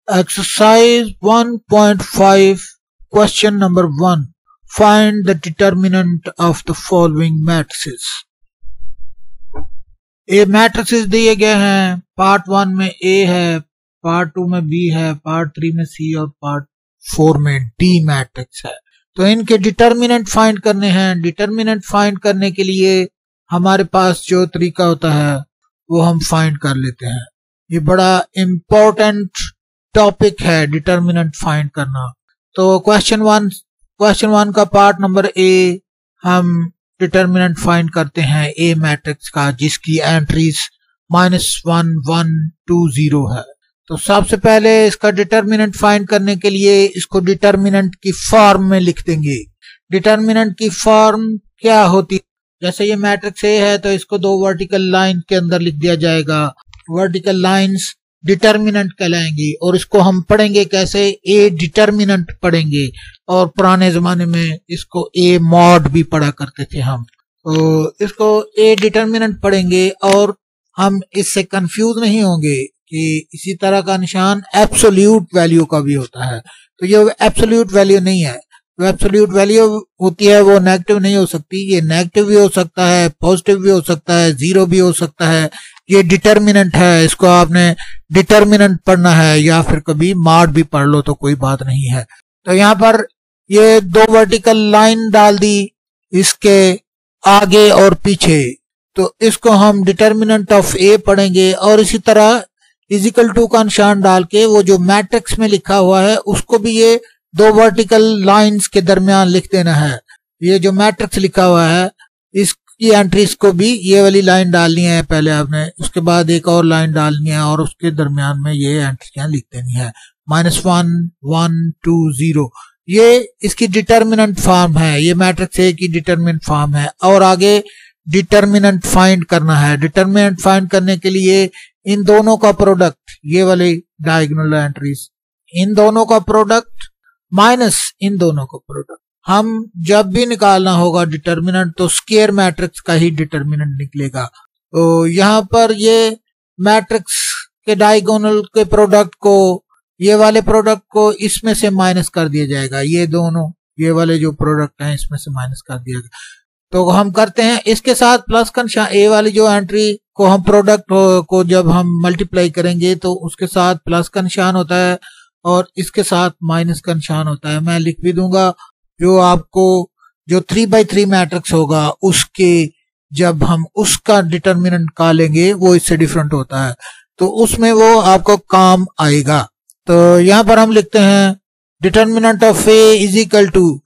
Exercise 1.5 Question number 1. Find the determinant of the following matrices. A matrices दिए गए हैं। Part 1 में ए है, पार्ट 2 में बी है, पार्ट 3 में सी और पार्ट 4 में डी मैट्रिक्स है। तो इनके डिटर्मिनेंट फाइंड करने हैं। डिटर्मिनेंट फाइंड करने के लिए हमारे पास जो तरीका होता है वो हम फाइंड कर लेते हैं। ये बड़ा इम्पोर्टेंट टॉपिक है डिटर्मिनेंट फाइंड करना। तो क्वेश्चन वन का पार्ट नंबर ए हम डिटर्मिनेंट फाइंड करते हैं ए मैट्रिक्स का, जिसकी एंट्रीज -1 1 2 0 है। तो सबसे पहले इसका डिटर्मिनेंट फाइंड करने के लिए इसको डिटर्मिनेंट की फॉर्म में लिख देंगे। डिटर्मिनेंट की फॉर्म क्या होती है? जैसे ये मैट्रिक्स ए है तो इसको दो वर्टिकल लाइन के अंदर लिख दिया जाएगा। वर्टिकल लाइंस डिटर्मिनेंट कहलाएंगी और इसको हम पढ़ेंगे कैसे? ए डिटर्मिनेंट पढ़ेंगे। और पुराने जमाने में इसको ए मॉड भी पढ़ा करते थे हम। तो इसको ए डिटर्मिनेंट पढ़ेंगे और हम इससे कंफ्यूज नहीं होंगे कि इसी तरह का निशान एब्सोल्यूट वैल्यू का भी होता है। तो ये एब्सोल्यूट वैल्यू नहीं है। जो एब्सोल्यूट वैल्यू होती है वो नेगेटिव नहीं हो सकती। ये नेगेटिव भी हो सकता है, पॉजिटिव भी हो सकता है, जीरो भी हो सकता है। ये डिटर्मिनेंट है, इसको आपने डिटर्मिनेंट पढ़ना है या फिर कभी मॉड भी पढ़ लो तो कोई बात नहीं है। तो यहाँ पर ये दो वर्टिकल लाइन डाल दी इसके आगे और पीछे। तो इसको हम डिटर्मिनेंट ऑफ ए पढ़ेंगे और इसी तरह इजिकल टू का निशान डाल के वो जो मैट्रिक्स में लिखा हुआ है उसको भी ये दो वर्टिकल लाइंस के दरमियान लिख देना है। ये जो मैट्रिक्स लिखा हुआ है इसकी एंट्रीज को भी ये वाली लाइन डालनी है पहले आपने, उसके बाद एक और लाइन डालनी है और उसके दरमियान में ये एंट्रियां लिख देनी है। -1 1 2 0 ये इसकी डिटर्मिनेंट फॉर्म है। ये मैट्रिक्स ए की डिटर्मिनेंट फॉर्म है। और आगे डिटर्मिनेंट फाइंड करना है। डिटर्मिनेंट फाइंड करने के लिए इन दोनों का प्रोडक्ट, ये वाली डायगोनल एंट्रीज, इन दोनों का प्रोडक्ट माइनस इन दोनों का प्रोडक्ट। हम जब भी निकालना होगा डिटर्मिनेंट तो स्क्वायर मैट्रिक्स का ही डिटर्मिनेंट निकलेगा। तो यहाँ पर ये मैट्रिक्स के डायगोनल के प्रोडक्ट को, ये वाले प्रोडक्ट को इसमें से माइनस कर दिया जाएगा। ये दोनों ये वाले जो प्रोडक्ट हैं इसमें से माइनस कर दिया जाएगा। तो हम करते हैं इसके साथ प्लस का निशान। ए वाली जो एंट्री को हम प्रोडक्ट को जब हम मल्टीप्लाई करेंगे तो उसके साथ प्लस का निशान होता है और इसके साथ माइनस का निशान होता है। मैं लिख भी दूंगा। जो आपको जो 3/3 मैट्रिक्स होगा उसके जब हम उसका डिटर्मिनेंट निकालेंगे वो इससे डिफरेंट होता है, तो उसमें वो आपको काम आएगा। तो यहां पर हम लिखते हैं determinant of A is equal to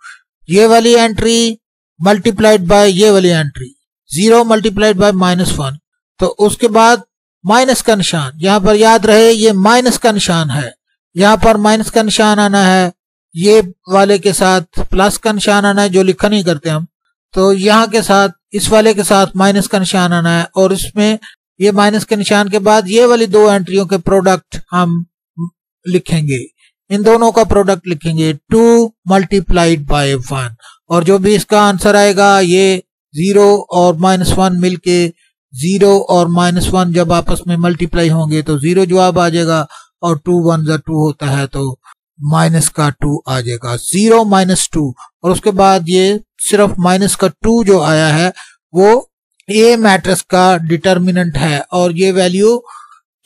ये वाली एंट्री मल्टीप्लाइड बाय ये वाली एंट्री, 0 मल्टीप्लाइड बाय -1। तो उसके बाद माइनस का निशान, यहां पर याद रहे ये माइनस का निशान है। यहां पर माइनस का निशान आना है, ये वाले के साथ प्लस का निशान आना है जो लिखा नहीं करते हम। तो यहाँ के साथ इस वाले के साथ माइनस का निशान आना है और इसमें ये माइनस के निशान के बाद ये वाली दो एंट्रियों के प्रोडक्ट हम लिखेंगे। इन दोनों का प्रोडक्ट लिखेंगे 2 मल्टीप्लाइड बाय 1 और जो भी इसका आंसर आएगा ये 0 और -1 मिलके 0 और -1 जब आपस में मल्टीप्लाई होंगे तो 0 जवाब आ जाएगा और 2 1 2 होता है तो माइनस का 2 आ जाएगा। 0 -2 और उसके बाद ये सिर्फ माइनस का 2 जो आया है वो ए मैट्रिक्स का डिटर्मिनेंट है और ये वैल्यू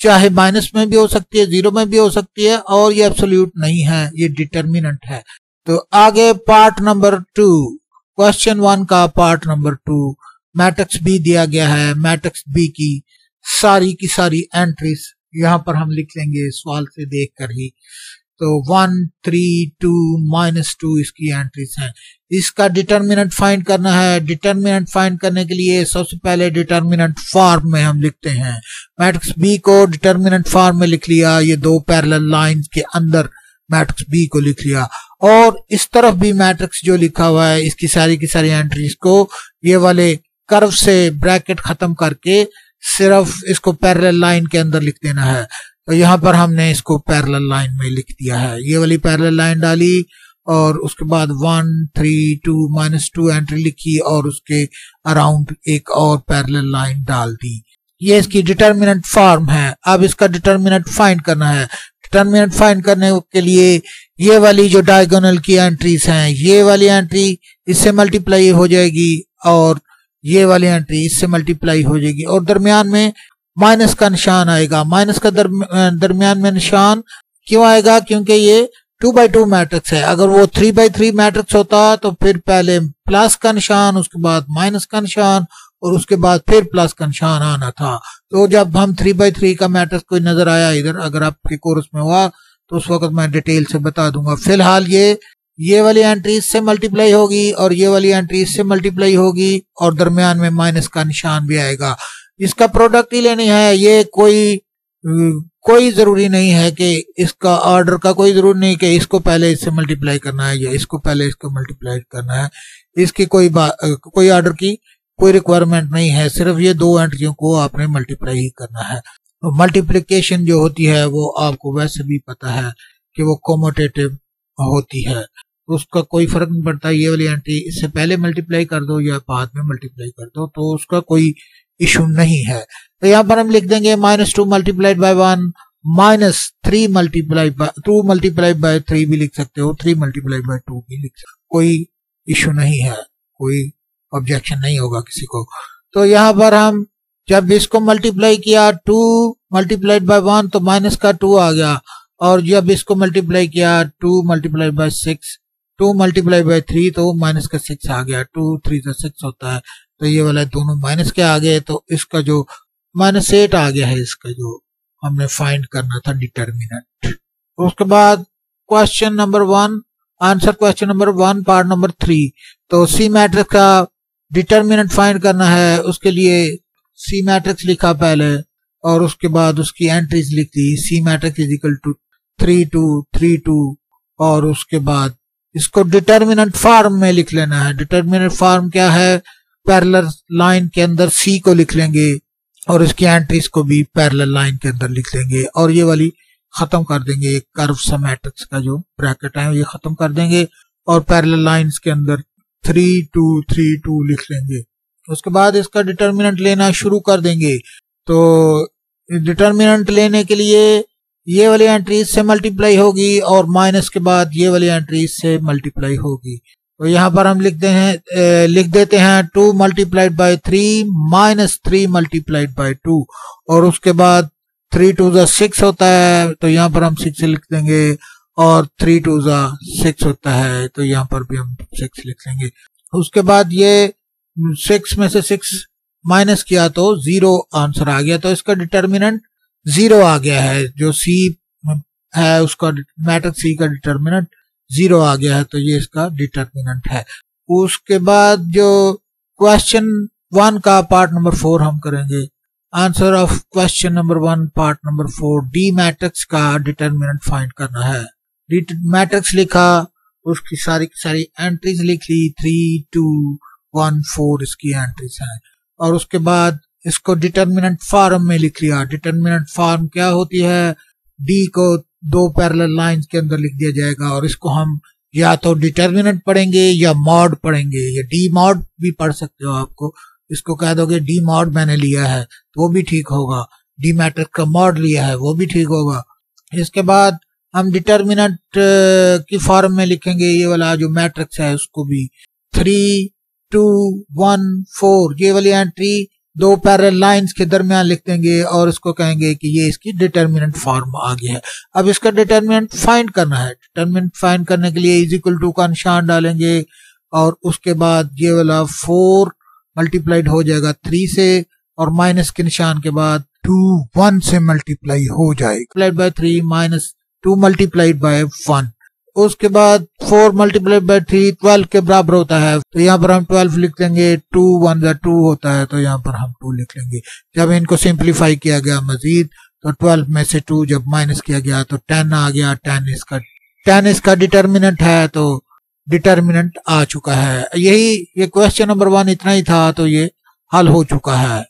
चाहे माइनस में भी हो सकती है, 0 में भी हो सकती है और ये एब्सोल्यूट नहीं है, ये डिटर्मिनेंट है। तो आगे पार्ट नंबर 2, क्वेश्चन 1 का पार्ट नंबर 2, मैट्रिक्स बी दिया गया है। मैट्रिक्स बी की सारी एंट्रीज यहां पर हम लिख लेंगे सवाल से देखकर ही। तो 1 3 2 -2 इसकी एंट्रीज हैं। इसका डिटर्मिनेंट फाइंड करना है। डिटर्मिनेंट फाइंड करने के लिए सबसे पहले डिटर्मिनेंट फॉर्म में हम लिखते हैं। मैट्रिक्स बी को डिटर्मिनेंट फॉर्म में लिख लिया, ये दो पैरेलल लाइंस के अंदर मैट्रिक्स बी को लिख लिया और इस तरफ भी मैट्रिक्स जो लिखा हुआ है इसकी सारी की सारी एंट्रीज को ये वाले कर्व से ब्रैकेट खत्म करके सिर्फ इसको पैरेलल लाइन के अंदर लिख देना है। तो यहाँ पर हमने इसको पैरेलल लाइन में लिख दिया है। ये वाली पैरेलल लाइन डाली और उसके बाद 1 3 2 -2 एंट्री लिखी और उसके अराउंड एक और पैरेलल लाइन डाल दी। ये इसकी डिटर्मिनेंट फॉर्म है। अब इसका डिटर्मिनेंट फाइंड करना है। डिटर्मिनेंट फाइंड करने के लिए ये वाली जो डायगोनल की एंट्रीज हैं, ये वाली एंट्री इससे मल्टीप्लाई हो जाएगी और ये वाली एंट्री इससे मल्टीप्लाई हो जाएगी और दरमियान में माइनस का निशान आएगा। माइनस का दरमियान में निशान क्यों आएगा? क्योंकि ये 2x2 मैट्रिक्स है। अगर वो 3x3 मैट्रिक्स होता तो फिर पहले प्लस का निशान, उसके बाद माइनस का निशान और उसके बाद फिर प्लस का निशान आना था। तो जब हम 3x3 का मैट्रिक्स कोई नजर आया इधर, अगर आपके कोर्स में हुआ तो उस वक्त मैं डिटेल से बता दूंगा। फिलहाल ये वाली एंट्री इससे मल्टीप्लाई होगी और ये वाली एंट्री इससे मल्टीप्लाई होगी और दरमियान में माइनस का निशान भी आएगा। इसका प्रोडक्ट ही लेनी है। ये कोई जरूरी नहीं है कि इसका ऑर्डर का कोई जरूरी नहीं कि इसको पहले इससे मल्टीप्लाई करना है या इसको पहले इसको मल्टीप्लाई करना है। इसकी कोई ऑर्डर की कोई रिक्वायरमेंट नहीं है। सिर्फ ये दो एंट्रियों को आपने मल्टीप्लाई ही करना है। तो मल्टीप्लिकेशन जो होती है वो आपको वैसे भी पता है कि वो कॉम्यूटेटिव होती है, तो उसका कोई फर्क नहीं पड़ता। ये वाली एंट्री इससे पहले मल्टीप्लाई कर दो या बाद में मल्टीप्लाई कर दो, तो उसका कोई इशू नहीं है। तो यहाँ पर हम लिख देंगे -2 multiplied by 1 -3 multiply by 2 multiplied bye 3 भी लिख सकते हो, 3 मल्टीप्लाइड बाय 2 भी लिख सकते हो, कोई इशू नहीं है, कोई ऑब्जेक्शन नहीं होगा किसी को। तो यहाँ पर हम जब इसको मल्टीप्लाई किया 2 मल्टीप्लाइड बाय 1 तो माइनस का 2 आ गया, और जब इसको मल्टीप्लाई किया 2 मल्टीप्लाइड बाय 6 2 मल्टीप्लाई बाय 3 तो माइनस का 6 आ गया। 2 3 से 6 होता है, तो ये वाला दोनों माइनस के आ गए, तो इसका जो -8 आ गया है, इसका जो हमने फाइंड करना था डिटर्मिनेंट। उसके बाद question number 1, answer question number 1 part number 3। तो सी मैट्रिक्स का डिटर्मिनेंट फाइंड करना है। उसके लिए सी मैट्रिक्स लिखा पहले और उसके बाद उसकी एंट्रीज लिख दी। C matrix is equal to 3 2 3 2 और उसके बाद इसको डिटर्मिनेंट फॉर्म में लिख लेना है। डिटर्मिनेंट फॉर्म क्या है? पैरेलल लाइन के अंदर सी को लिख लेंगे और इसकी एंट्रीज को भी पैरेलल लाइन के अंदर लिख लेंगे और ये वाली खत्म कर देंगे। कर्व सा मैट्रिक्स का जो ब्रैकेट है ये खत्म कर देंगे और पैरेलल लाइंस के अंदर 3 2 3 2 लिख लेंगे। उसके बाद इसका डिटर्मिनेंट लेना शुरू कर देंगे। तो डिटर्मिनेंट लेने के लिए ये वाली एंट्री से मल्टीप्लाई होगी और माइनस के बाद ये वाली एंट्री से मल्टीप्लाई होगी। तो यहाँ पर हम लिख देते हैं 2 मल्टीप्लाइड बाय 3 -3 मल्टीप्लाइड बाय 2 और उसके बाद 3 2 6 होता है, तो यहाँ पर हम 6 लिख देंगे और 3 2 6 होता है, तो यहाँ पर भी हम 6 लिख लेंगे। उसके बाद ये 6 में से 6 माइनस किया तो 0 आंसर आ गया, तो इसका डिटर्मिनेंट 0 आ गया है। जो सी है उसका मैट्रिक्स सी का डिटर्मिनेंट 0 आ गया है, तो ये इसका डिटर्मिनेंट है। उसके बाद जो क्वेश्चन 1 का पार्ट नंबर 4 हम करेंगे। Answer of question number 1 part number 4, D matrix का डिटर्मिनेंट फाइंड करना है। डी मैट्रिक्स लिखा, उसकी सारी एंट्रीज लिख ली, 3 2 1 4 इसकी एंट्रीज हैं और उसके बाद इसको डिटर्मिनेंट फॉर्म में लिख लिया। डिटर्मिनेंट फॉर्म क्या होती है? डी को 2 पैरेलल लाइंस के अंदर लिख दिया जाएगा और इसको हम या तो डिटर्मिनेंट पढ़ेंगे या मॉड पढ़ेंगे, या डी मॉड भी पढ़ सकते हो। आपको इसको कह दोगे डी मॉड मैंने लिया है तो वो भी ठीक होगा, डी मैट्रिक्स का मॉड लिया है वो भी ठीक होगा। इसके बाद हम डिटर्मिनेंट की फॉर्म में लिखेंगे ये वाला जो मैट्रिक्स है उसको भी 3 2 1 4 ये वाली एंट्री 2 पैरेलल लाइंस के दरमियान लिख देंगे और इसको कहेंगे कि ये इसकी डिटर्मिनेंट फॉर्म आ गया है। अब इसका डिटर्मिनेंट फाइंड करना है। डिटर्मिनेंट फाइंड करने के लिए इज इक्वल टू का निशान डालेंगे और उसके बाद ये वाला 4 मल्टीप्लाइड हो जाएगा 3 से और माइनस के निशान के बाद 2 1 से मल्टीप्लाई हो जाएगा। By 3 minus 2 multiplied by 1। उसके बाद 4 मल्टीप्लाइड बाय 3 12 के बराबर होता है, तो यहाँ पर हम 12 लिख देंगे। 2 1 2 होता है, तो यहाँ पर हम 2 लिख लेंगे। जब इनको सिंप्लीफाई किया गया मजीद तो 12 में से 2 जब माइनस किया गया तो 10 आ गया। 10 इसका डिटर्मिनेंट है, तो डिटर्मिनेंट आ चुका है। ये क्वेश्चन नंबर 1 इतना ही था, तो ये हल हो चुका है।